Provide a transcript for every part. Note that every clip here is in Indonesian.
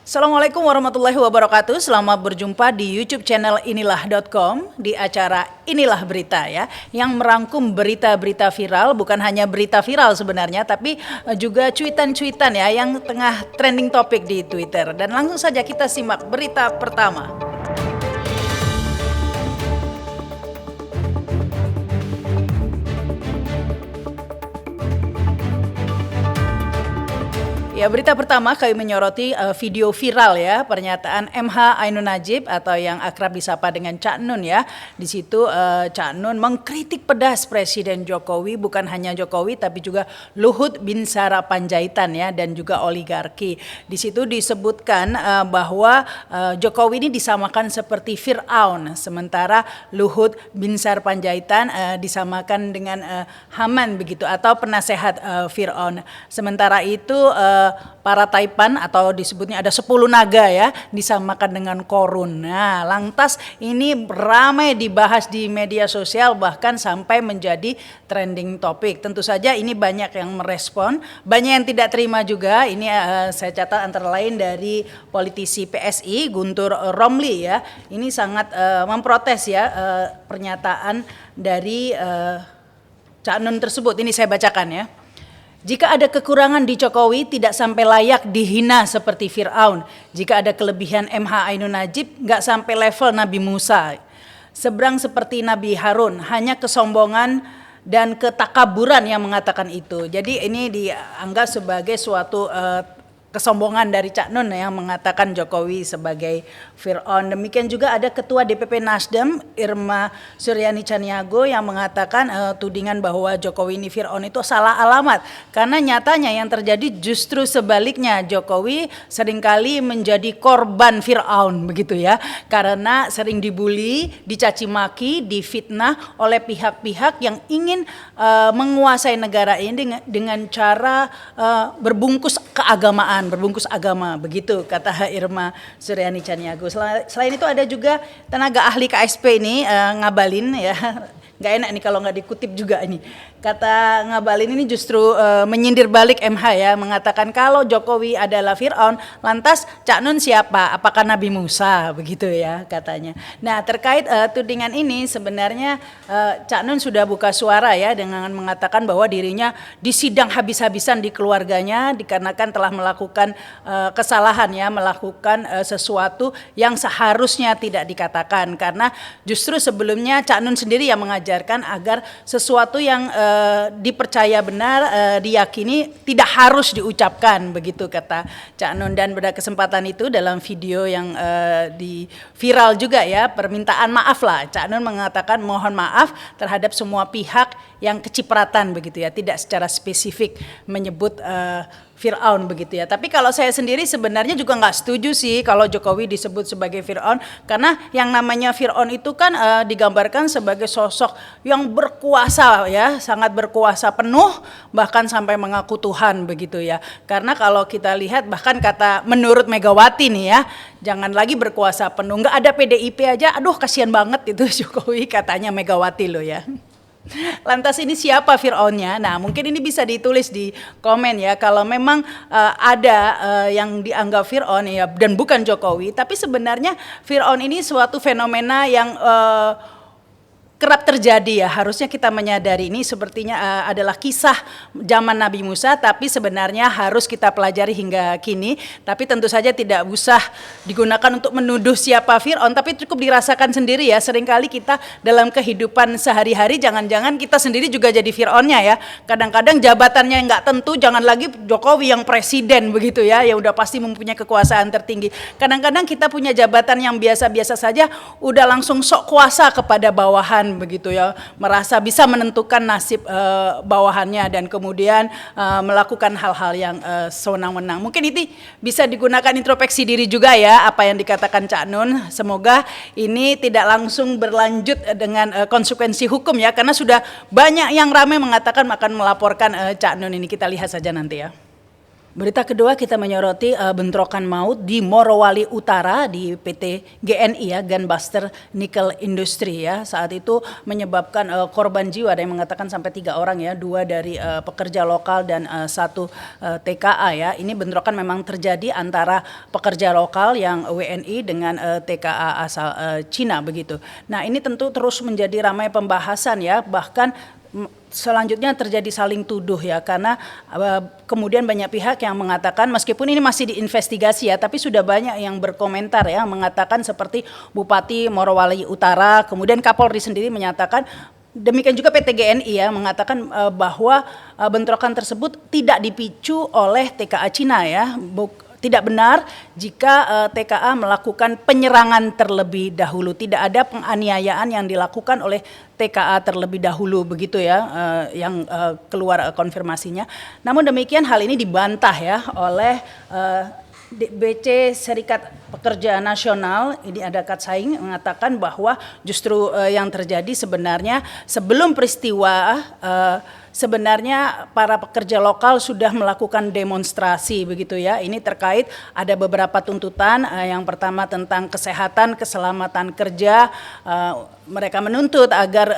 Assalamualaikum warahmatullahi wabarakatuh. Selamat berjumpa di YouTube channel inilah.com di acara Inilah Berita ya, yang merangkum berita-berita viral, bukan hanya berita viral sebenarnya, tapi juga cuitan-cuitan ya yang tengah trending topik di Twitter. Dan langsung saja kita simak berita pertama. Ya, berita pertama kami menyoroti video viral ya, pernyataan MH Ainun Nadjib atau yang akrab disapa dengan Cak Nun ya. Di situ Cak Nun mengkritik pedas Presiden Jokowi, bukan hanya Jokowi tapi juga Luhut Binsar Panjaitan ya, dan juga oligarki. Di situ disebutkan bahwa Jokowi ini disamakan seperti Fir'aun, sementara Luhut Binsar Panjaitan disamakan dengan Haman begitu, atau penasehat Fir'aun. Sementara itu para taipan atau disebutnya ada 10 naga ya, disamakan dengan korun. Nah, lantas ini ramai dibahas di media sosial, bahkan sampai menjadi trending topik. Tentu saja ini banyak yang merespon, banyak yang tidak terima juga. Ini saya catat antara lain dari politisi PSI Guntur Romli ya. Ini sangat memprotes ya pernyataan dari Cak Nun tersebut. Ini saya bacakan ya. Jika ada kekurangan di Jokowi, tidak sampai layak dihina seperti Fir'aun. Jika ada kelebihan MH Ainun Nadjib, nggak sampai level Nabi Musa. Seberang seperti Nabi Harun, hanya kesombongan dan ketakaburan yang mengatakan itu. Jadi ini dianggap sebagai suatu kesombongan dari Cak Nun yang mengatakan Jokowi sebagai Fir'aun. Demikian juga ada Ketua DPP Nasdem Irma Suryani Chaniago yang mengatakan tudingan bahwa Jokowi ini Fir'aun itu salah alamat. Karena nyatanya yang terjadi justru sebaliknya, Jokowi seringkali menjadi korban Fir'aun begitu ya. Karena sering dibully, dicaci maki, difitnah oleh pihak-pihak yang ingin menguasai negara ini dengan cara berbungkus keagamaan, berbungkus agama, begitu kata Irma Suryani Chaniago. Selain itu ada juga tenaga ahli KSP ini Ngabalin ya, nggak enak nih kalau nggak dikutip juga ini. Kata Ngabalin ini justru menyindir balik MH ya, mengatakan kalau Jokowi adalah Fir'aun, lantas Cak Nun siapa? Apakah Nabi Musa? Begitu ya katanya. Nah, terkait tudingan ini sebenarnya Cak Nun sudah buka suara ya dengan mengatakan bahwa dirinya disidang habis-habisan di keluarganya dikarenakan telah melakukan kesalahan ya, melakukan sesuatu yang seharusnya tidak dikatakan, karena justru sebelumnya Cak Nun sendiri yang mengajarkan agar sesuatu yang dipercaya benar, diyakini tidak harus diucapkan, begitu kata Cak Nun. Dan pada kesempatan itu dalam video yang di viral juga ya, permintaan maaf lah, Cak Nun mengatakan mohon maaf terhadap semua pihak yang kecipratan begitu ya, tidak secara spesifik menyebut Fir'aun begitu ya. Tapi kalau saya sendiri sebenarnya juga nggak setuju sih kalau Jokowi disebut sebagai Fir'aun, karena yang namanya Fir'aun itu kan digambarkan sebagai sosok yang berkuasa ya, sangat berkuasa penuh, bahkan sampai mengaku Tuhan begitu ya. Karena kalau kita lihat bahkan kata menurut Megawati nih ya, jangan lagi berkuasa penuh, nggak ada PDIP aja, aduh kasihan banget itu Jokowi katanya Megawati loh ya. Lantas ini siapa Fir'aunnya? Nah, mungkin ini bisa ditulis di komen ya, kalau memang ada yang dianggap Fir'aun ya dan bukan Jokowi, tapi sebenarnya Fir'aun ini suatu fenomena yang kerap terjadi ya. Harusnya kita menyadari ini sepertinya adalah kisah zaman Nabi Musa, tapi sebenarnya harus kita pelajari hingga kini. Tapi tentu saja tidak usah digunakan untuk menuduh siapa Fir'aun, tapi cukup dirasakan sendiri ya. Seringkali kita dalam kehidupan sehari-hari jangan-jangan kita sendiri juga jadi Fir'aunnya ya. Kadang-kadang jabatannya nggak tentu, jangan lagi Jokowi yang presiden begitu ya, yang udah pasti mempunyai kekuasaan tertinggi. Kadang-kadang kita punya jabatan yang biasa-biasa saja, udah langsung sok kuasa kepada bawahan begitu ya, merasa bisa menentukan nasib bawahannya dan kemudian melakukan hal-hal yang sewenang-wenang. Mungkin itu bisa digunakan introspeksi diri juga ya, apa yang dikatakan Cak Nun. Semoga ini tidak langsung berlanjut dengan konsekuensi hukum ya, karena sudah banyak yang ramai mengatakan akan melaporkan Cak Nun ini. Kita lihat saja nanti ya. Berita kedua kita menyoroti bentrokan maut di Morowali Utara di PT GNI ya, Gunbuster Nickel Industry ya. Saat itu menyebabkan korban jiwa, ada yang mengatakan sampai 3 orang ya, 2 dari pekerja lokal dan 1 TKA ya. Ini bentrokan memang terjadi antara pekerja lokal yang WNI dengan TKA asal Cina begitu. Nah, ini tentu terus menjadi ramai pembahasan ya, bahkan selanjutnya terjadi saling tuduh ya, karena kemudian banyak pihak yang mengatakan meskipun ini masih diinvestigasi ya, tapi sudah banyak yang berkomentar ya, mengatakan seperti Bupati Morowali Utara, kemudian Kapolri sendiri menyatakan, demikian juga PT GNI ya, mengatakan bahwa bentrokan tersebut tidak dipicu oleh TKA Cina ya. Tidak benar jika TKA melakukan penyerangan terlebih dahulu. Tidak ada penganiayaan yang dilakukan oleh TKA terlebih dahulu begitu ya, yang keluar konfirmasinya. Namun demikian hal ini dibantah ya oleh BC Serikat Pekerja Nasional, ini ada Kat Saing, mengatakan bahwa justru yang terjadi sebenarnya sebelum peristiwa sebenarnya para pekerja lokal sudah melakukan demonstrasi begitu ya. Ini terkait ada beberapa tuntutan, yang pertama tentang kesehatan, keselamatan kerja. Mereka menuntut agar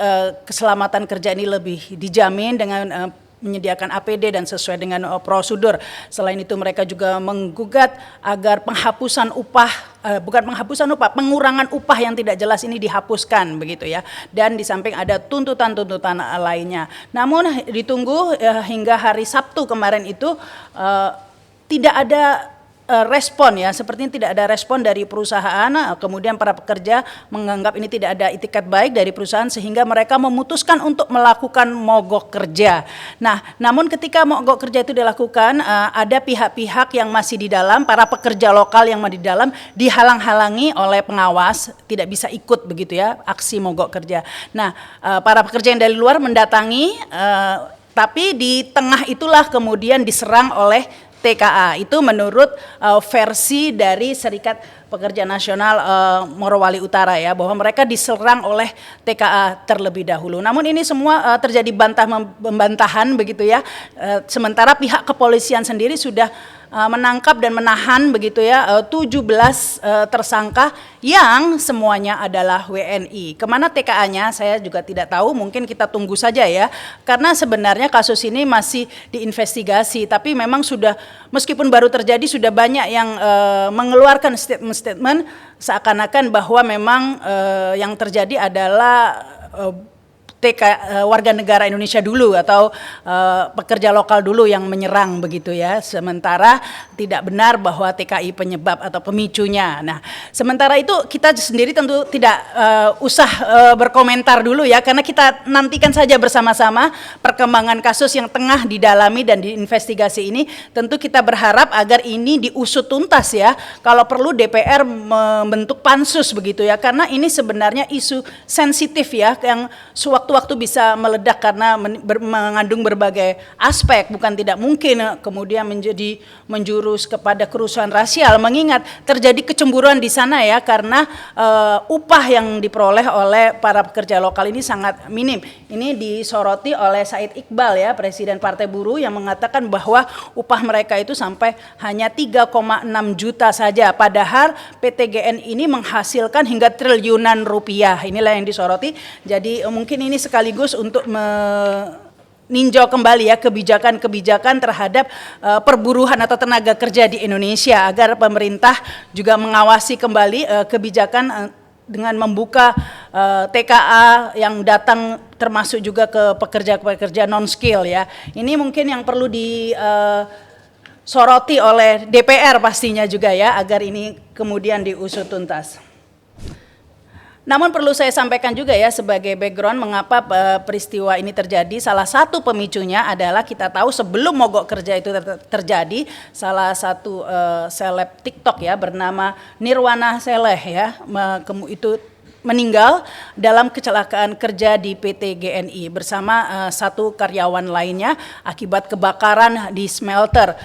keselamatan kerja ini lebih dijamin dengan menyediakan APD dan sesuai dengan prosedur. Selain itu mereka juga menggugat agar penghapusan upah, pengurangan upah yang tidak jelas ini dihapuskan begitu ya. Dan di samping ada tuntutan-tuntutan lainnya. Namun ditunggu hingga hari Sabtu kemarin itu tidak ada respon ya, sepertinya tidak ada respon dari perusahaan. Kemudian para pekerja menganggap ini tidak ada itikat baik dari perusahaan sehingga mereka memutuskan untuk melakukan mogok kerja. Nah, namun ketika mogok kerja itu dilakukan, ada pihak-pihak yang masih di dalam, para pekerja lokal yang masih di dalam dihalang-halangi oleh pengawas, tidak bisa ikut begitu ya aksi mogok kerja. Nah, para pekerja yang dari luar mendatangi, tapi di tengah itulah kemudian diserang oleh TKA. Itu menurut versi dari Serikat Pekerja Nasional Morowali Utara ya, bahwa mereka diserang oleh TKA terlebih dahulu. Namun ini semua terjadi pembantahan begitu ya. Sementara pihak kepolisian sendiri sudah menangkap dan menahan begitu ya 17 tersangka yang semuanya adalah WNI. Kemana TKA-nya saya juga tidak tahu, mungkin kita tunggu saja ya, karena sebenarnya kasus ini masih diinvestigasi, tapi memang sudah, meskipun baru terjadi, sudah banyak yang mengeluarkan statement seakan-akan bahwa memang yang terjadi adalah warga negara Indonesia dulu atau pekerja lokal dulu yang menyerang begitu ya, sementara tidak benar bahwa TKI penyebab atau pemicunya. Nah, sementara itu kita sendiri tentu tidak usah berkomentar dulu ya, karena kita nantikan saja bersama-sama perkembangan kasus yang tengah didalami dan diinvestigasi ini. Tentu kita berharap agar ini diusut tuntas ya, kalau perlu DPR membentuk pansus begitu ya, karena ini sebenarnya isu sensitif ya, yang sewaktu-waktu bisa meledak karena mengandung berbagai aspek. Bukan tidak mungkin kemudian menjurus kepada kerusuhan rasial, mengingat terjadi kecemburuan di sana ya, karena upah yang diperoleh oleh para pekerja lokal ini sangat minim. Ini disoroti oleh Said Iqbal ya, Presiden Partai Buruh, yang mengatakan bahwa upah mereka itu sampai hanya 3,6 juta saja, padahal PT GNI ini menghasilkan hingga triliunan rupiah. Inilah yang disoroti. Jadi mungkin ini sekaligus untuk meninjau kembali ya kebijakan-kebijakan terhadap perburuhan atau tenaga kerja di Indonesia, agar pemerintah juga mengawasi kembali kebijakan dengan membuka TKA yang datang, termasuk juga ke pekerja-pekerja non-skill ya. Ini mungkin yang perlu disoroti oleh DPR pastinya juga ya, agar ini kemudian diusut tuntas. Namun perlu saya sampaikan juga ya, sebagai background mengapa peristiwa ini terjadi. Salah satu pemicunya adalah kita tahu sebelum mogok kerja itu terjadi, salah satu seleb TikTok ya bernama Nirwana Seleh ya, itu meninggal dalam kecelakaan kerja di PT GNI bersama satu karyawan lainnya akibat kebakaran di smelter.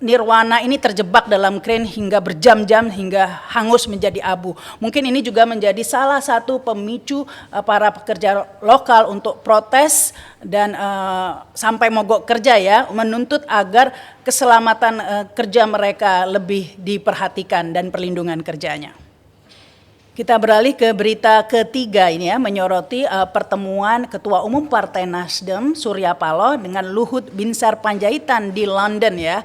Nirwana ini terjebak dalam krain hingga berjam-jam hingga hangus menjadi abu. Mungkin ini juga menjadi salah satu pemicu para pekerja lokal untuk protes dan sampai mogok kerja ya, menuntut agar keselamatan kerja mereka lebih diperhatikan dan perlindungan kerjanya. Kita beralih ke berita ketiga ini ya, menyoroti pertemuan Ketua Umum Partai Nasdem Surya Paloh dengan Luhut Binsar Panjaitan di London ya.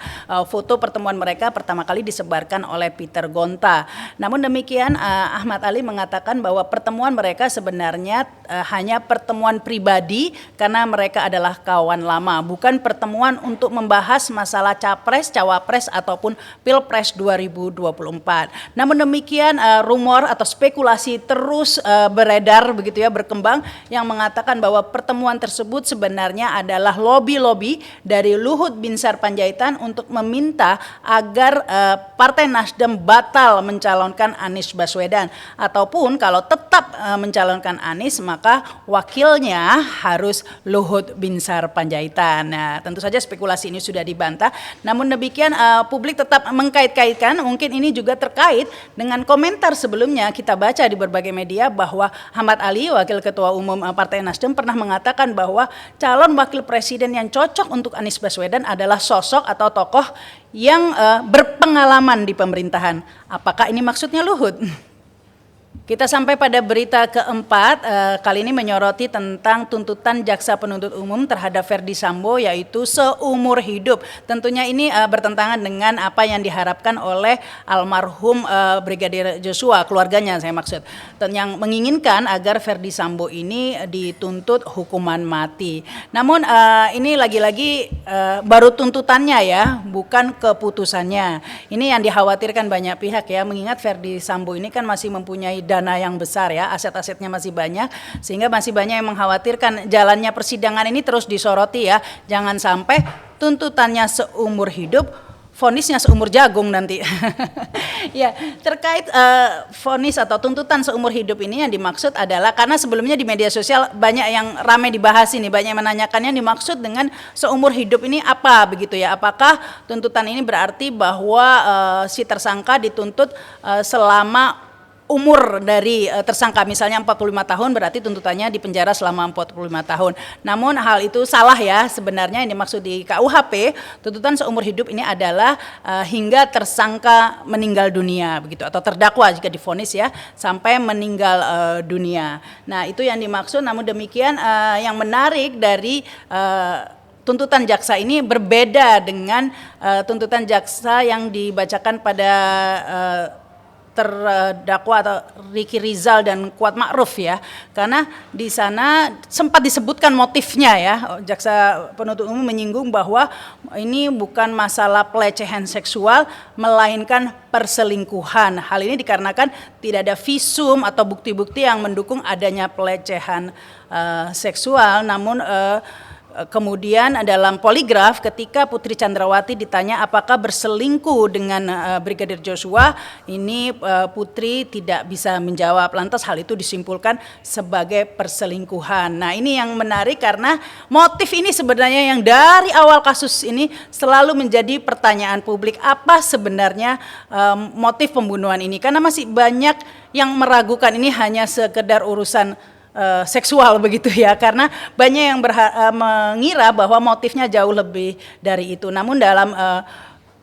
Foto pertemuan mereka pertama kali disebarkan oleh Peter Gonta. Namun demikian Ahmad Ali mengatakan bahwa pertemuan mereka sebenarnya hanya pertemuan pribadi karena mereka adalah kawan lama, bukan pertemuan untuk membahas masalah capres, cawapres ataupun Pilpres 2024. Namun demikian rumor atau spekulasi terus beredar begitu ya, berkembang yang mengatakan bahwa pertemuan tersebut sebenarnya adalah lobby-lobby dari Luhut Binsar Panjaitan untuk meminta agar Partai Nasdem batal mencalonkan Anies Baswedan, ataupun kalau tetap mencalonkan Anies maka wakilnya harus Luhut Binsar Panjaitan. Nah, tentu saja spekulasi ini sudah dibantah. Namun demikian publik tetap mengkait-kaitkan, mungkin ini juga terkait dengan komentar sebelumnya kita baca di berbagai media bahwa Ahmad Ali, Wakil Ketua Umum Partai Nasdem, pernah mengatakan bahwa calon wakil presiden yang cocok untuk Anies Baswedan adalah sosok atau tokoh yang berpengalaman di pemerintahan. Apakah ini maksudnya Luhut? Kita sampai pada berita keempat, kali ini menyoroti tentang tuntutan jaksa penuntut umum terhadap Ferdy Sambo, yaitu seumur hidup. Tentunya ini bertentangan dengan apa yang diharapkan oleh almarhum Brigadir Joshua, keluarganya saya maksud, yang menginginkan agar Ferdy Sambo ini dituntut hukuman mati. Namun ini lagi-lagi baru tuntutannya ya, bukan keputusannya. Ini yang dikhawatirkan banyak pihak ya, mengingat Ferdy Sambo ini kan masih mempunyai dana yang besar ya, aset-asetnya masih banyak, sehingga masih banyak yang mengkhawatirkan jalannya persidangan ini terus disoroti ya, jangan sampai tuntutannya seumur hidup, vonisnya seumur jagung nanti. Ya, terkait vonis atau tuntutan seumur hidup ini yang dimaksud adalah, karena sebelumnya di media sosial banyak yang ramai dibahas ini, banyak yang menanyakannya dimaksud dengan seumur hidup ini apa begitu ya, apakah tuntutan ini berarti bahwa si tersangka dituntut selama umur dari tersangka, misalnya 45 tahun berarti tuntutannya di penjara selama 45 tahun. Namun hal itu salah ya, sebenarnya yang dimaksud di KUHP tuntutan seumur hidup ini adalah hingga tersangka meninggal dunia begitu, atau terdakwa jika divonis ya, sampai meninggal dunia. Nah, itu yang dimaksud. Namun demikian yang menarik dari tuntutan jaksa ini berbeda dengan tuntutan jaksa yang dibacakan pada terdakwa atau Ricky Rizal dan Kuat Ma'ruf ya, karena di sana sempat disebutkan motifnya ya, jaksa penuntut umum menyinggung bahwa ini bukan masalah pelecehan seksual melainkan perselingkuhan. Hal ini dikarenakan tidak ada visum atau bukti-bukti yang mendukung adanya pelecehan seksual. Namun kemudian dalam poligraf ketika Putri Chandrawati ditanya apakah berselingkuh dengan Brigadir Joshua, ini Putri tidak bisa menjawab, lantas hal itu disimpulkan sebagai perselingkuhan. Nah, ini yang menarik karena motif ini sebenarnya yang dari awal kasus ini selalu menjadi pertanyaan publik, apa sebenarnya motif pembunuhan ini, karena masih banyak yang meragukan ini hanya sekedar urusan seksual begitu ya, karena banyak yang mengira bahwa motifnya jauh lebih dari itu. Namun dalam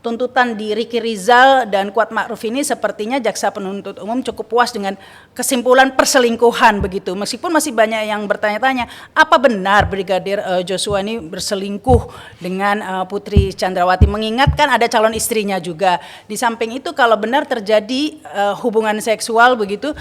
tuntutan di Ricky Rizal dan Kuat Ma'ruf ini sepertinya jaksa penuntut umum cukup puas dengan kesimpulan perselingkuhan begitu. Meskipun masih banyak yang bertanya-tanya, apa benar Brigadir Joshua ini berselingkuh dengan Putri Chandrawati, mengingatkan ada calon istrinya juga. Di samping itu kalau benar terjadi hubungan seksual begitu,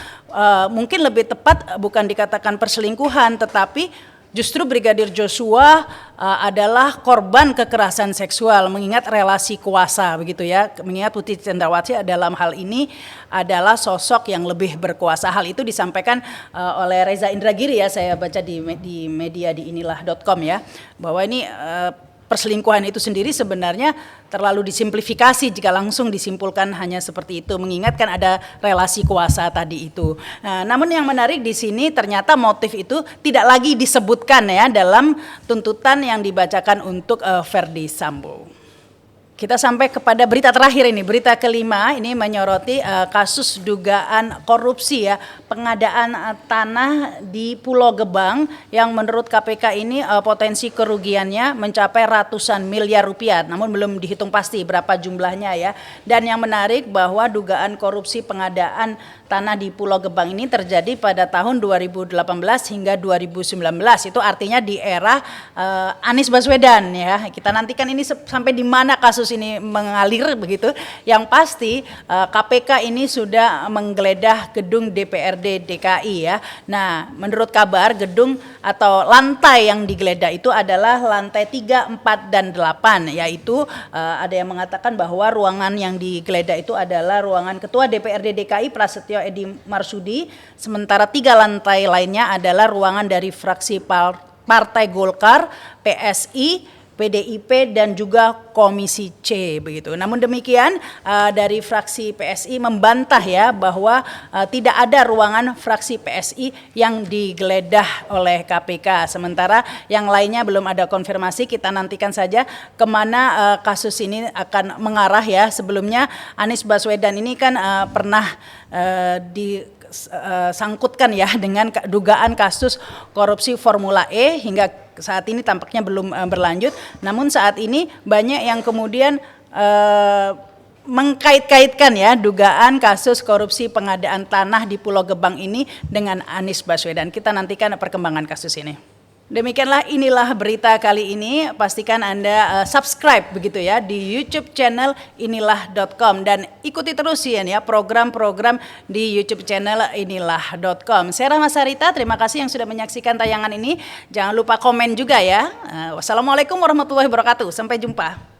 mungkin lebih tepat bukan dikatakan perselingkuhan, tetapi justru Brigadir Joshua adalah korban kekerasan seksual, mengingat relasi kuasa begitu ya, mengingat Putri Chandrawati dalam hal ini adalah sosok yang lebih berkuasa. Hal itu disampaikan oleh Reza Indragiri ya, saya baca di media di inilah.com ya, bahwa ini perselingkuhan itu sendiri sebenarnya terlalu disimplifikasi jika langsung disimpulkan hanya seperti itu, mengingatkan ada relasi kuasa tadi itu. Nah, namun yang menarik di sini ternyata motif itu tidak lagi disebutkan ya dalam tuntutan yang dibacakan untuk Ferdy Sambo. Kita sampai kepada berita terakhir ini, berita kelima ini menyoroti kasus dugaan korupsi ya, pengadaan tanah di Pulau Gebang yang menurut KPK ini potensi kerugiannya mencapai ratusan miliar rupiah, namun belum dihitung pasti berapa jumlahnya ya. Dan yang menarik bahwa dugaan korupsi pengadaan tanah di Pulau Gebang ini terjadi pada tahun 2018 hingga 2019. Itu artinya di era Anies Baswedan ya. Kita nantikan ini sampai di mana kasus ini mengalir begitu. Yang pasti KPK ini sudah menggeledah gedung DPRD DKI ya. Nah, menurut kabar gedung atau lantai yang digeledah itu adalah lantai 3, 4 dan 8, yaitu ada yang mengatakan bahwa ruangan yang digeledah itu adalah ruangan Ketua DPRD DKI Prasetyo Edy Marsudi, sementara 3 lantai lainnya adalah ruangan dari fraksi Partai Golkar, PSI, PDIP dan juga Komisi C begitu. Namun demikian dari fraksi PSI membantah ya bahwa tidak ada ruangan fraksi PSI yang digeledah oleh KPK. Sementara yang lainnya belum ada konfirmasi. Kita nantikan saja kemana kasus ini akan mengarah ya. Sebelumnya Anies Baswedan ini kan pernah disangkutkan ya dengan dugaan kasus korupsi Formula E hingga saat ini tampaknya belum berlanjut. Namun saat ini banyak yang kemudian mengkait-kaitkan ya dugaan kasus korupsi pengadaan tanah di Pulau Gebang ini dengan Anies Baswedan. Kita nantikan perkembangan kasus ini. Demikianlah inilah berita kali ini. Pastikan Anda subscribe begitu ya di YouTube channel inilah.com dan ikuti terus ya program-program di YouTube channel inilah.com. Saya Rahma Sarita, terima kasih yang sudah menyaksikan tayangan ini. Jangan lupa komen juga ya. Wassalamualaikum warahmatullahi wabarakatuh. Sampai jumpa.